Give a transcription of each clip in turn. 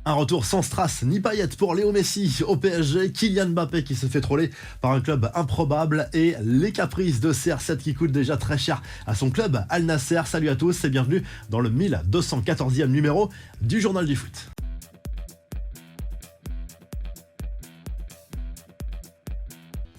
Un retour sans strass ni paillettes pour Léo Messi au PSG, Kylian Mbappé qui se fait troller par un club improbable et les caprices de CR7 qui coûtent déjà très cher à son club Al Nassr. Salut à tous et bienvenue dans le 1214e numéro du Journal du Foot.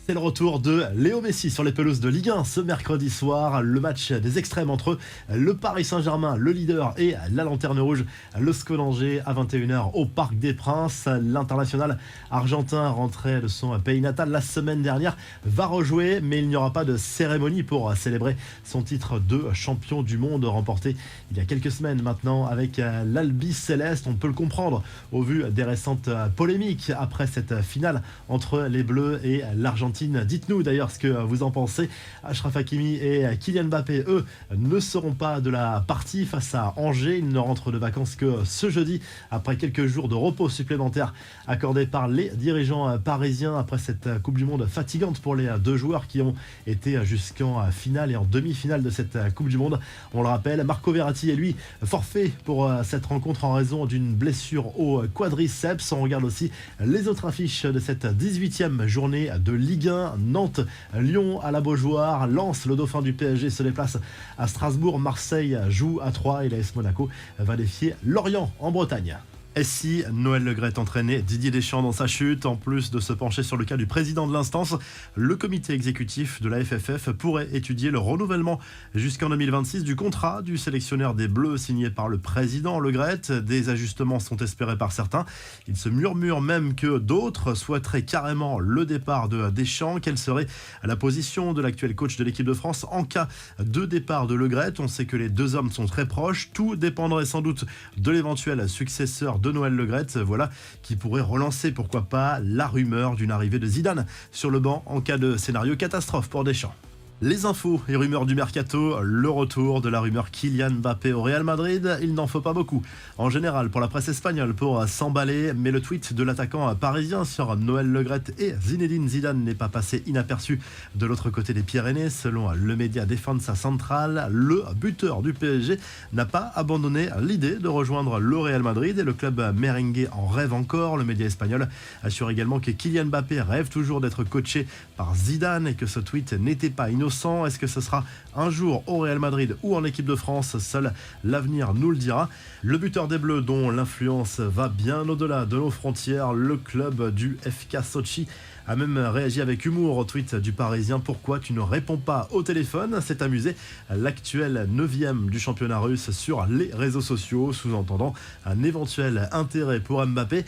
C'est le retour de Léo Messi sur les pelouses de Ligue 1 ce mercredi soir. Le match des extrêmes entre le Paris Saint-Germain, le leader, et la Lanterne Rouge, le SCO d'Angers à 21h au Parc des Princes. L'international argentin rentré de son pays natal la semaine dernière va rejouer, mais il n'y aura pas de cérémonie pour célébrer son titre de champion du monde remporté il y a quelques semaines maintenant avec l'Albi Céleste. On peut le comprendre au vu des récentes polémiques après cette finale entre les Bleus et l'Argentine. Dites-nous d'ailleurs ce que vous en pensez. Achraf Hakimi et Kylian Mbappé, eux, ne seront pas de la partie face à Angers. Ils ne rentrent de vacances que ce jeudi, après quelques jours de repos supplémentaires accordés par les dirigeants parisiens après cette Coupe du Monde fatigante pour les deux joueurs qui ont été jusqu'en finale et en demi-finale de cette Coupe du Monde. On le rappelle, Marco Verratti est lui forfait pour cette rencontre en raison d'une blessure au quadriceps. On regarde aussi les autres affiches de cette 18e journée de Ligue 1. Nantes, Lyon à la Beaujoire, Lens, le dauphin du PSG, se déplace à Strasbourg, Marseille joue à Troyes et l'AS Monaco va défier Lorient en Bretagne. Et si Noël Le Graët entraînait Didier Deschamps dans sa chute, en plus de se pencher sur le cas du président de l'instance, le comité exécutif de la FFF pourrait étudier le renouvellement jusqu'en 2026 du contrat du sélectionneur des Bleus signé par le président Le Graët. Des ajustements sont espérés par certains. Il se murmure même que d'autres souhaiteraient carrément le départ de Deschamps. Quelle serait la position de l'actuel coach de l'équipe de France en cas de départ de Le Graët? On sait que les deux hommes sont très proches. Tout dépendrait sans doute de l'éventuel successeur de Noël Le Graët, voilà, qui pourrait relancer, pourquoi pas, la rumeur d'une arrivée de Zidane sur le banc en cas de scénario catastrophe pour Deschamps. Les infos et rumeurs du mercato, le retour de la rumeur Kylian Mbappé au Real Madrid, il n'en faut pas beaucoup en général pour la presse espagnole pour s'emballer, mais le tweet de l'attaquant parisien sur Noël Le Graët et Zinedine Zidane n'est pas passé inaperçu de l'autre côté des Pyrénées. Selon le média Defensa Central, le buteur du PSG n'a pas abandonné l'idée de rejoindre le Real Madrid et le club merengue en rêve encore. Le média espagnol assure également que Kylian Mbappé rêve toujours d'être coaché par Zidane et que ce tweet n'était pas innocent. Est-ce que ce sera un jour au Real Madrid ou en équipe de France? Seul l'avenir nous le dira. Le buteur des Bleus, dont l'influence va bien au-delà de nos frontières, le club du FK Sochi, a même réagi avec humour au tweet du Parisien. Pourquoi tu ne réponds pas au téléphone? C'est amusé l'actuel 9e du championnat russe sur les réseaux sociaux, sous-entendant un éventuel intérêt pour Mbappé.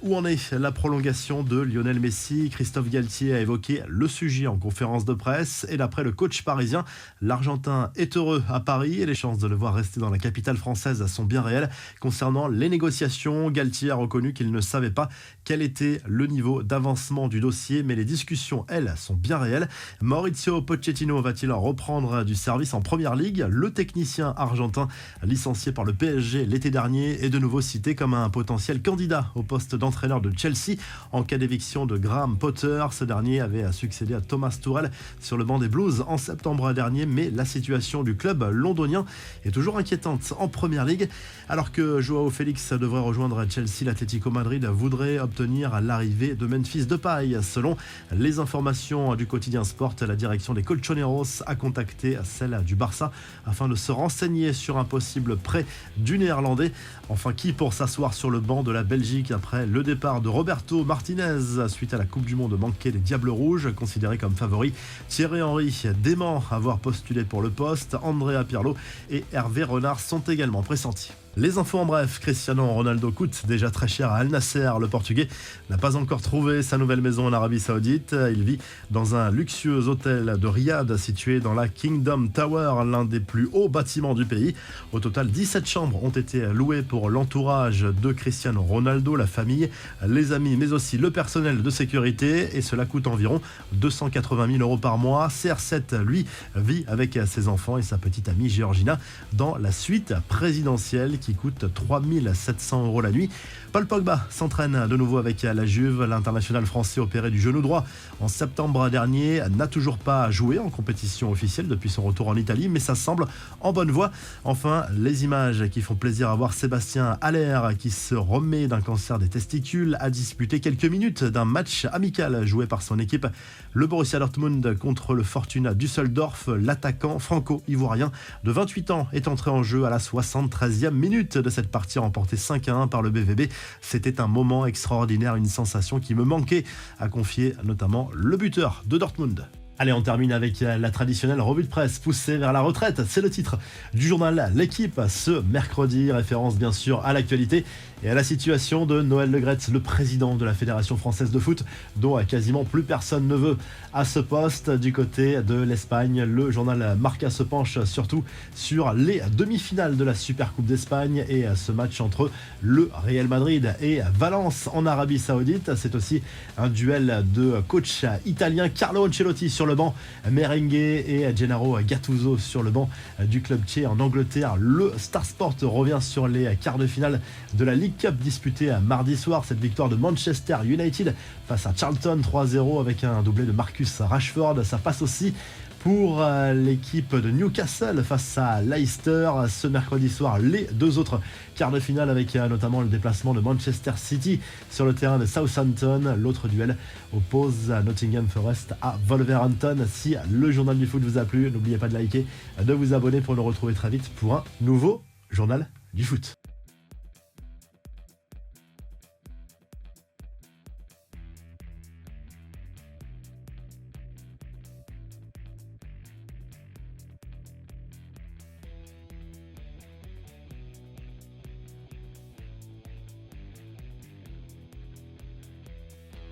Où en est la prolongation de Lionel Messi? Christophe Galtier a évoqué le sujet en conférence de presse et d'après le coach parisien, l'Argentin est heureux à Paris et les chances de le voir rester dans la capitale française sont bien réelles. Concernant les négociations, Galtier a reconnu qu'il ne savait pas quel était le niveau d'avancement du dossier, mais les discussions, elles, sont bien réelles. Mauricio Pochettino va-t-il reprendre du service en Première Ligue? Le technicien argentin licencié par le PSG l'été dernier est de nouveau cité comme un potentiel candidat au poste d'entraîneur de Chelsea en cas d'éviction de Graham Potter. Ce dernier avait succédé à Thomas Tuchel sur le banc des Blues en septembre dernier, mais la situation du club londonien est toujours inquiétante en Première Ligue. Alors que Joao Félix devrait rejoindre Chelsea, l'Atlético Madrid voudrait obtenir l'arrivée de Memphis Depay. Selon les informations du quotidien Sport, la direction des Colchoneros a contacté celle du Barça afin de se renseigner sur un possible prêt du Néerlandais. Enfin, qui pour s'asseoir sur le banc de la Belgique après le départ de Roberto Martinez suite à la Coupe du Monde manquée des Diables Rouges, considérés comme favoris? Thierry Henry dément avoir postulé pour le poste. Andrea Pirlo et Hervé Renard sont également pressentis. Les infos en bref, Cristiano Ronaldo coûte déjà très cher à Al Nassr. Le Portugais n'a pas encore trouvé sa nouvelle maison en Arabie Saoudite. Il vit dans un luxueux hôtel de Riyad situé dans la Kingdom Tower, l'un des plus hauts bâtiments du pays. Au total, 17 chambres ont été louées pour l'entourage de Cristiano Ronaldo, la famille, les amis, mais aussi le personnel de sécurité. Et cela coûte environ 280 000 € par mois. CR7, lui, vit avec ses enfants et sa petite amie Georgina dans la suite présidentielle qui coûte 3700 € la nuit. Paul Pogba s'entraîne de nouveau avec la Juve. L'international français opéré du genou droit en septembre dernier n'a toujours pas joué en compétition officielle depuis son retour en Italie, mais ça semble en bonne voie. Enfin, les images qui font plaisir à voir: Sébastien Haller qui se remet d'un cancer des testicules, a disputé quelques minutes d'un match amical joué par son équipe, le Borussia Dortmund contre le Fortuna Düsseldorf. L'attaquant franco-ivoirien de 28 ans est entré en jeu à la 73e minute de cette partie remportée 5-1 par le BVB. C'était un moment extraordinaire, une sensation qui me manquait, a confié notamment le buteur de Dortmund. Allez, on termine avec la traditionnelle revue de presse poussée vers la retraite. C'est le titre du journal L'Équipe ce mercredi. Référence bien sûr à l'actualité et à la situation de Noël Le Graët, le président de la Fédération française de foot, dont quasiment plus personne ne veut à ce poste. Du côté de l'Espagne, le journal Marca se penche surtout sur les demi-finales de la Super Coupe d'Espagne et ce match entre le Real Madrid et Valence en Arabie Saoudite. C'est aussi un duel de coach italien, Carlo Ancelotti sur le banc, Merengue et Gennaro Gattuso sur le banc du club tché en Angleterre. Le Star Sport revient sur les quarts de finale de la League Cup disputée mardi soir. Cette victoire de Manchester United face à Charlton 3-0 avec un doublé de Marcus Rashford. Ça passe aussi pour l'équipe de Newcastle face à Leicester ce mercredi soir. Les deux autres quarts de finale avec notamment le déplacement de Manchester City sur le terrain de Southampton. L'autre duel oppose Nottingham Forest à Wolverhampton. Si le journal du foot vous a plu, n'oubliez pas de liker, de vous abonner pour nous retrouver très vite pour un nouveau journal du foot.